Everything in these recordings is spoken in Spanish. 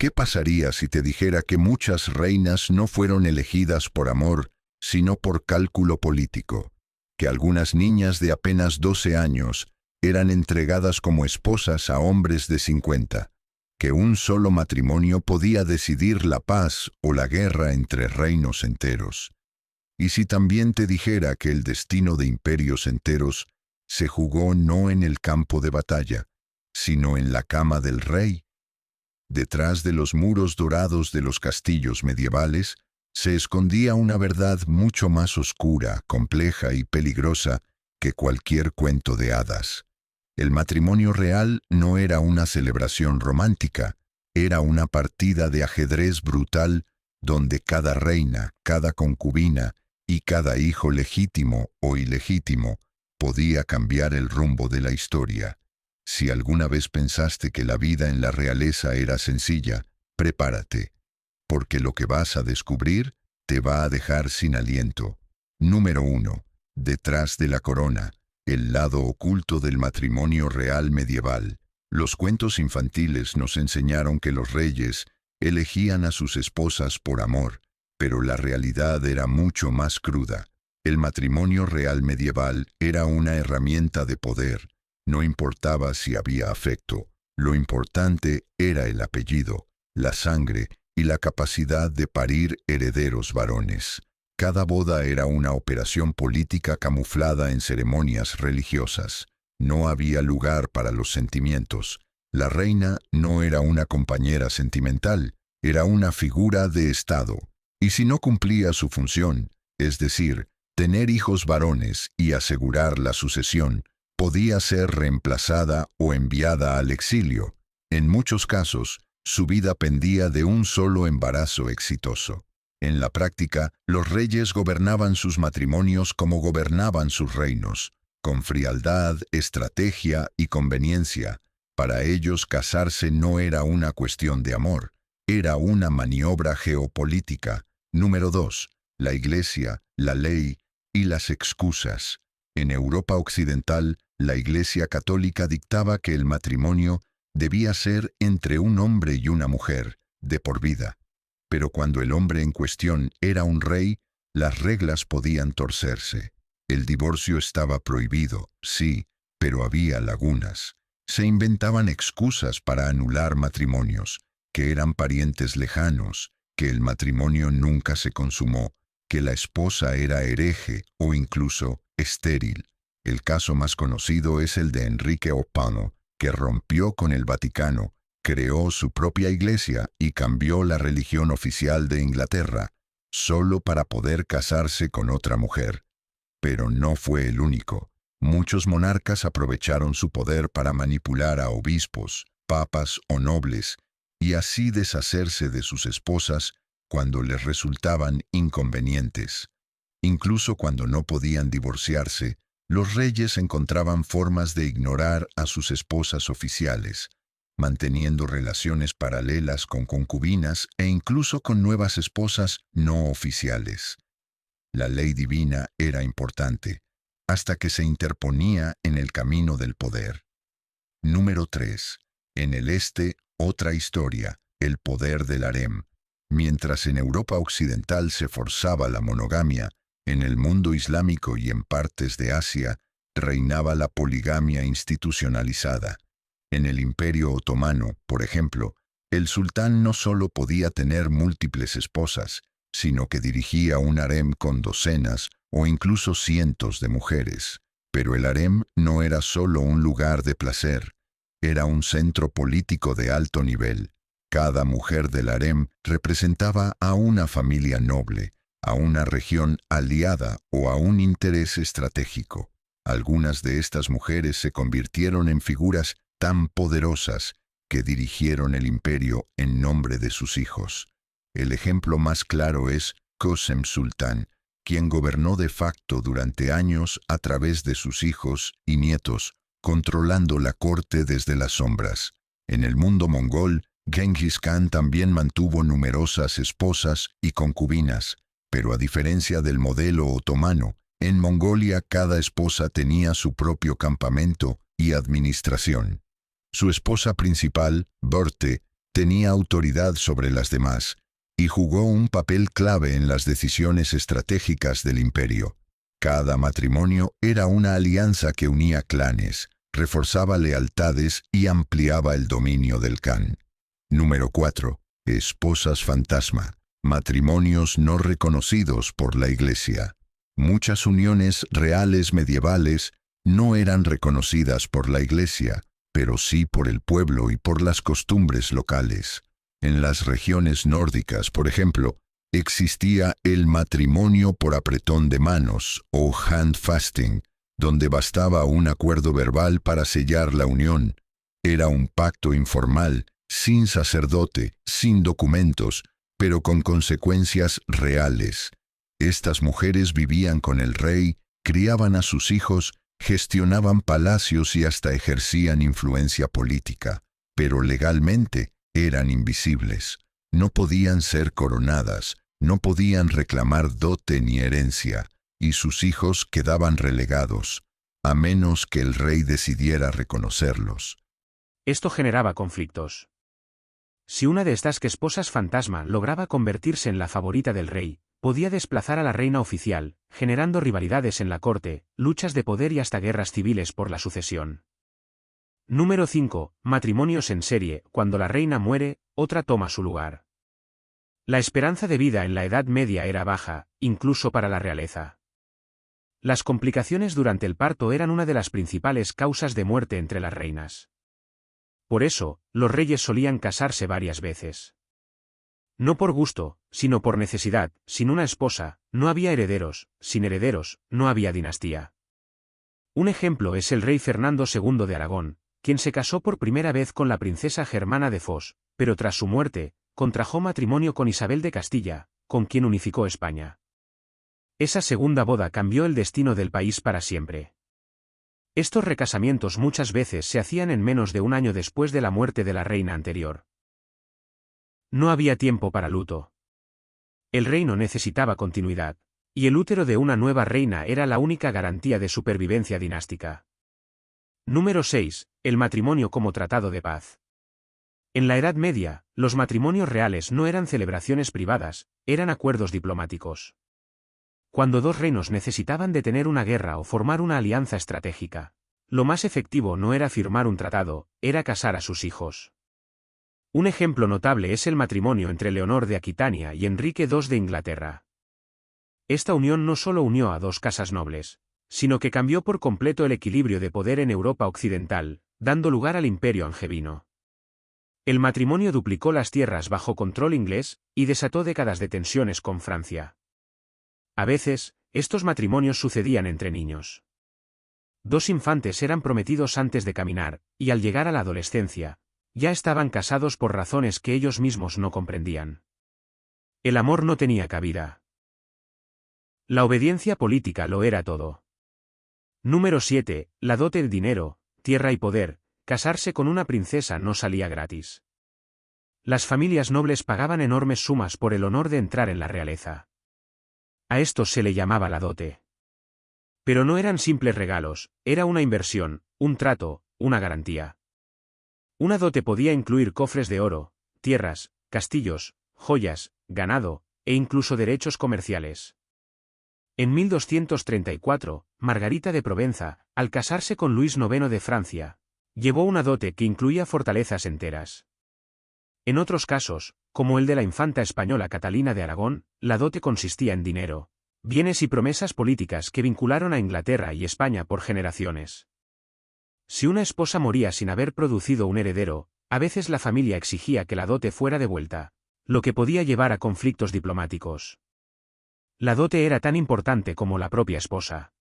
¿Qué pasaría si te dijera que muchas reinas no fueron elegidas por amor, sino por cálculo político? Que algunas niñas de apenas 12 años eran entregadas como esposas a hombres de 50, que un solo matrimonio podía decidir la paz o la guerra entre reinos enteros. Y si también te dijera que el destino de imperios enteros se jugó no en el campo de batalla, sino en la cama del rey. Detrás de los muros dorados de los castillos medievales se escondía una verdad mucho más oscura, compleja y peligrosa que cualquier cuento de hadas. El matrimonio real no era una celebración romántica, era una partida de ajedrez brutal donde cada reina, cada concubina y cada hijo legítimo o ilegítimo podía cambiar el rumbo de la historia. Si alguna vez pensaste que la vida en la realeza era sencilla, prepárate, porque lo que vas a descubrir te va a dejar sin aliento. Número 1. Detrás de la corona, el lado oculto del matrimonio real medieval. Los cuentos infantiles nos enseñaron que los reyes elegían a sus esposas por amor, pero la realidad era mucho más cruda. El matrimonio real medieval era una herramienta de poder. No importaba si había afecto, lo importante era el apellido, la sangre y la capacidad de parir herederos varones. Cada boda era una operación política camuflada en ceremonias religiosas. No había lugar para los sentimientos. La reina no era una compañera sentimental, era una figura de Estado. Y si no cumplía su función, es decir, tener hijos varones y asegurar la sucesión, podía ser reemplazada o enviada al exilio. En muchos casos, su vida pendía de un solo embarazo exitoso. En la práctica, los reyes gobernaban sus matrimonios como gobernaban sus reinos, con frialdad, estrategia y conveniencia. Para ellos, casarse no era una cuestión de amor, era una maniobra geopolítica. Número 2. La Iglesia, la ley y las excusas. En Europa occidental, la Iglesia católica dictaba que el matrimonio debía ser entre un hombre y una mujer, de por vida. Pero cuando el hombre en cuestión era un rey, las reglas podían torcerse. El divorcio estaba prohibido, sí, pero había lagunas. Se inventaban excusas para anular matrimonios, que eran parientes lejanos, que el matrimonio nunca se consumó, que la esposa era hereje o incluso estéril. El caso más conocido es el de Enrique VIII, que rompió con el Vaticano, creó su propia iglesia y cambió la religión oficial de Inglaterra, solo para poder casarse con otra mujer. Pero no fue el único. Muchos monarcas aprovecharon su poder para manipular a obispos, papas o nobles, y así deshacerse de sus esposas cuando les resultaban inconvenientes. Incluso cuando no podían divorciarse, los reyes encontraban formas de ignorar a sus esposas oficiales, manteniendo relaciones paralelas con concubinas e incluso con nuevas esposas no oficiales. La ley divina era importante, hasta que se interponía en el camino del poder. Número 3. En el este, otra historia, el poder del harem. Mientras en Europa occidental se forzaba la monogamia, en el mundo islámico y en partes de Asia reinaba la poligamia institucionalizada. En el Imperio Otomano, por ejemplo, el sultán no solo podía tener múltiples esposas, sino que dirigía un harem con docenas o incluso cientos de mujeres. Pero el harem no era solo un lugar de placer, era un centro político de alto nivel. Cada mujer del harem representaba a una familia noble, a una región aliada o a un interés estratégico. Algunas de estas mujeres se convirtieron en figuras tan poderosas que dirigieron el imperio en nombre de sus hijos. El ejemplo más claro es Kösem Sultán, quien gobernó de facto durante años a través de sus hijos y nietos, controlando la corte desde las sombras. En el mundo mongol, Genghis Khan también mantuvo numerosas esposas y concubinas, pero a diferencia del modelo otomano, en Mongolia cada esposa tenía su propio campamento y administración. Su esposa principal, Borte, tenía autoridad sobre las demás y jugó un papel clave en las decisiones estratégicas del imperio. Cada matrimonio era una alianza que unía clanes, reforzaba lealtades y ampliaba el dominio del Khan. Número 4. Esposas fantasma. Matrimonios no reconocidos por la Iglesia. Muchas uniones reales medievales no eran reconocidas por la Iglesia, pero sí por el pueblo y por las costumbres locales. En las regiones nórdicas, por ejemplo, existía el matrimonio por apretón de manos, o handfasting, donde bastaba un acuerdo verbal para sellar la unión. Era un pacto informal, sin sacerdote, sin documentos, pero con consecuencias reales. Estas mujeres vivían con el rey, criaban a sus hijos, gestionaban palacios y hasta ejercían influencia política, pero legalmente eran invisibles. No podían ser coronadas, no podían reclamar dote ni herencia, y sus hijos quedaban relegados, a menos que el rey decidiera reconocerlos. Esto generaba conflictos. Si una de estas esposas fantasma lograba convertirse en la favorita del rey, podía desplazar a la reina oficial, generando rivalidades en la corte, luchas de poder y hasta guerras civiles por la sucesión. Número 5. Matrimonios en serie. Cuando la reina muere, otra toma su lugar. La esperanza de vida en la Edad Media era baja, incluso para la realeza. Las complicaciones durante el parto eran una de las principales causas de muerte entre las reinas. Por eso, los reyes solían casarse varias veces. No por gusto, sino por necesidad. Sin una esposa, no había herederos; sin herederos, no había dinastía. Un ejemplo es el rey Fernando II de Aragón, quien se casó por primera vez con la princesa Germana de Foix, pero tras su muerte, contrajo matrimonio con Isabel de Castilla, con quien unificó España. Esa segunda boda cambió el destino del país para siempre. Estos recasamientos muchas veces se hacían en menos de un año después de la muerte de la reina anterior. No había tiempo para luto. El reino necesitaba continuidad, y el útero de una nueva reina era la única garantía de supervivencia dinástica. Número 6. El matrimonio como tratado de paz. En la Edad Media, los matrimonios reales no eran celebraciones privadas, eran acuerdos diplomáticos. Cuando dos reinos necesitaban detener una guerra o formar una alianza estratégica, lo más efectivo no era firmar un tratado, era casar a sus hijos. Un ejemplo notable es el matrimonio entre Leonor de Aquitania y Enrique II de Inglaterra. Esta unión no solo unió a dos casas nobles, sino que cambió por completo el equilibrio de poder en Europa occidental, dando lugar al Imperio angevino. El matrimonio duplicó las tierras bajo control inglés y desató décadas de tensiones con Francia. A veces, estos matrimonios sucedían entre niños. Dos infantes eran prometidos antes de caminar, y al llegar a la adolescencia, ya estaban casados por razones que ellos mismos no comprendían. El amor no tenía cabida. La obediencia política lo era todo. Número 7. La dote, el dinero, tierra y poder. Casarse con una princesa no salía gratis. Las familias nobles pagaban enormes sumas por el honor de entrar en la realeza. A esto se le llamaba la dote. Pero no eran simples regalos, era una inversión, un trato, una garantía. Una dote podía incluir cofres de oro, tierras, castillos, joyas, ganado, e incluso derechos comerciales. En 1234, Margarita de Provenza, al casarse con Luis IX de Francia, llevó una dote que incluía fortalezas enteras. En otros casos, como el de la infanta española Catalina de Aragón, la dote consistía en dinero, bienes y promesas políticas que vincularon a Inglaterra y España por generaciones. Si una esposa moría sin haber producido un heredero, a veces la familia exigía que la dote fuera devuelta, lo que podía llevar a conflictos diplomáticos. La dote era tan importante como la propia esposa.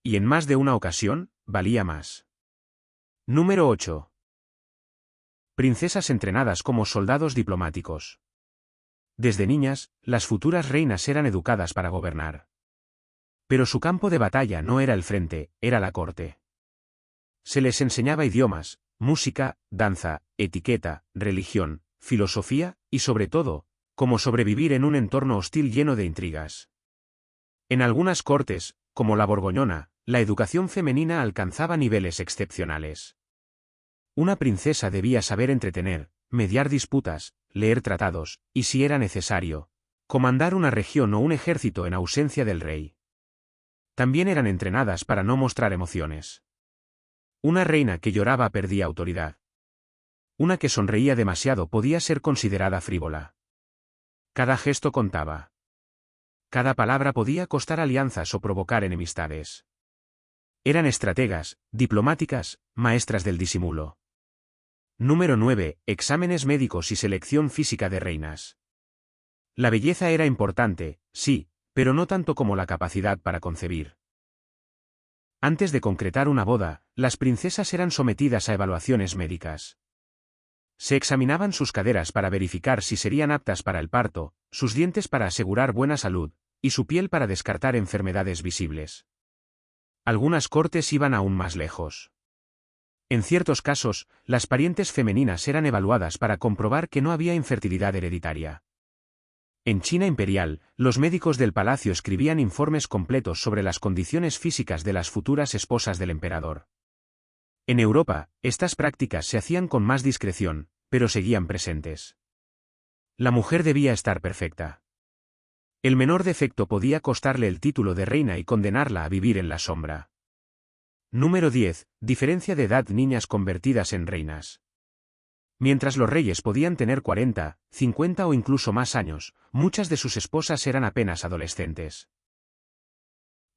Y en más de una ocasión, valía más. Número 8. Princesas entrenadas como soldados diplomáticos. Desde niñas, las futuras reinas eran educadas para gobernar. Pero su campo de batalla no era el frente, era la corte. Se les enseñaba idiomas, música, danza, etiqueta, religión, filosofía, y sobre todo, cómo sobrevivir en un entorno hostil lleno de intrigas. En algunas cortes, como la borgoñona, la educación femenina alcanzaba niveles excepcionales. Una princesa debía saber entretener, mediar disputas, leer tratados, y si era necesario, comandar una región o un ejército en ausencia del rey. También eran entrenadas para no mostrar emociones. Una reina que lloraba perdía autoridad. Una que sonreía demasiado podía ser considerada frívola. Cada gesto contaba. Cada palabra podía costar alianzas o provocar enemistades. Eran estrategas, diplomáticas, maestras del disimulo. Número 9. Exámenes médicos y selección física de reinas. La belleza era importante, sí, pero no tanto como la capacidad para concebir. Antes de concretar una boda, las princesas eran sometidas a evaluaciones médicas. Se examinaban sus caderas para verificar si serían aptas para el parto, sus dientes para asegurar buena salud, y su piel para descartar enfermedades visibles. Algunas cortes iban aún más lejos. En ciertos casos, las parientes femeninas eran evaluadas para comprobar que no había infertilidad hereditaria. En China imperial, los médicos del palacio escribían informes completos sobre las condiciones físicas de las futuras esposas del emperador. En Europa, estas prácticas se hacían con más discreción, pero seguían presentes. La mujer debía estar perfecta. El menor defecto podía costarle el título de reina y condenarla a vivir en la sombra. Número 10. Diferencia de edad: niñas convertidas en reinas. Mientras los reyes podían tener 40, 50 o incluso más años, muchas de sus esposas eran apenas adolescentes.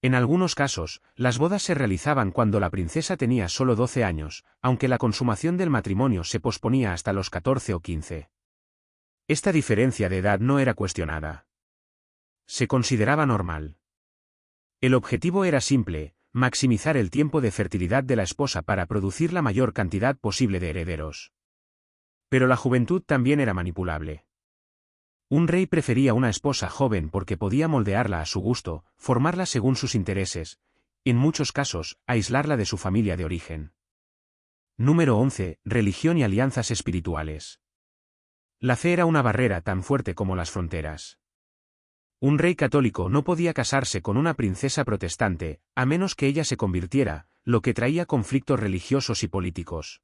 En algunos casos, las bodas se realizaban cuando la princesa tenía solo 12 años, aunque la consumación del matrimonio se posponía hasta los 14 o 15. Esta diferencia de edad no era cuestionada. Se consideraba normal. El objetivo era simple: maximizar el tiempo de fertilidad de la esposa para producir la mayor cantidad posible de herederos. Pero la juventud también era manipulable. Un rey prefería una esposa joven porque podía moldearla a su gusto, formarla según sus intereses, y en muchos casos, aislarla de su familia de origen. Número 11. Religión y alianzas espirituales. La fe era una barrera tan fuerte como las fronteras. Un rey católico no podía casarse con una princesa protestante, a menos que ella se convirtiera, lo que traía conflictos religiosos y políticos.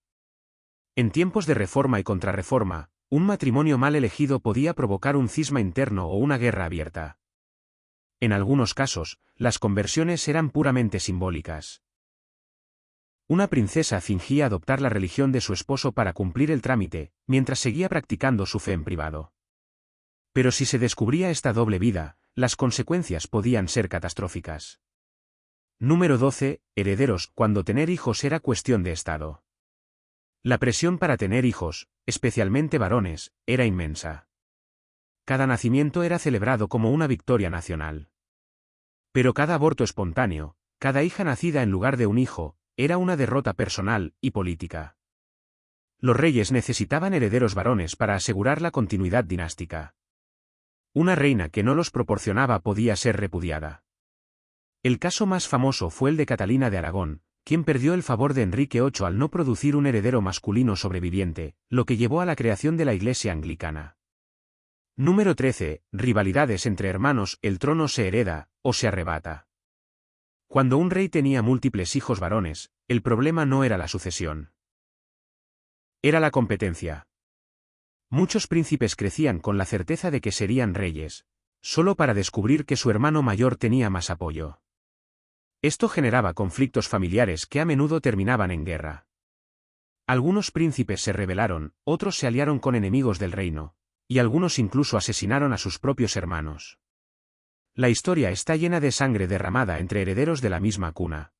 En tiempos de reforma y contrarreforma, un matrimonio mal elegido podía provocar un cisma interno o una guerra abierta. En algunos casos, las conversiones eran puramente simbólicas. Una princesa fingía adoptar la religión de su esposo para cumplir el trámite, mientras seguía practicando su fe en privado. Pero si se descubría esta doble vida, las consecuencias podían ser catastróficas. Número 12. Herederos: cuando tener hijos era cuestión de Estado. La presión para tener hijos, especialmente varones, era inmensa. Cada nacimiento era celebrado como una victoria nacional. Pero cada aborto espontáneo, cada hija nacida en lugar de un hijo, era una derrota personal y política. Los reyes necesitaban herederos varones para asegurar la continuidad dinástica. Una reina que no los proporcionaba podía ser repudiada. El caso más famoso fue el de Catalina de Aragón, quien perdió el favor de Enrique VIII al no producir un heredero masculino sobreviviente, lo que llevó a la creación de la Iglesia anglicana. Número 13. Rivalidades entre hermanos: el trono se hereda, o se arrebata. Cuando un rey tenía múltiples hijos varones, el problema no era la sucesión. Era la competencia. Muchos príncipes crecían con la certeza de que serían reyes, solo para descubrir que su hermano mayor tenía más apoyo. Esto generaba conflictos familiares que a menudo terminaban en guerra. Algunos príncipes se rebelaron, otros se aliaron con enemigos del reino, y algunos incluso asesinaron a sus propios hermanos. La historia está llena de sangre derramada entre herederos de la misma cuna.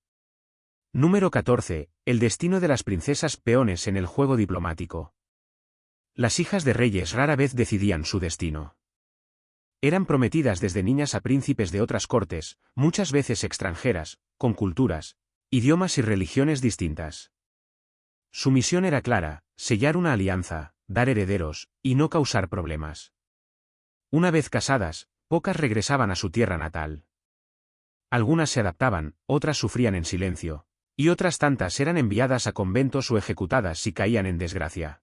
Número 14. El destino de las princesas: peones en el juego diplomático. Las hijas de reyes rara vez decidían su destino. Eran prometidas desde niñas a príncipes de otras cortes, muchas veces extranjeras, con culturas, idiomas y religiones distintas. Su misión era clara: sellar una alianza, dar herederos, y no causar problemas. Una vez casadas, pocas regresaban a su tierra natal. Algunas se adaptaban, otras sufrían en silencio, y otras tantas eran enviadas a conventos o ejecutadas si caían en desgracia.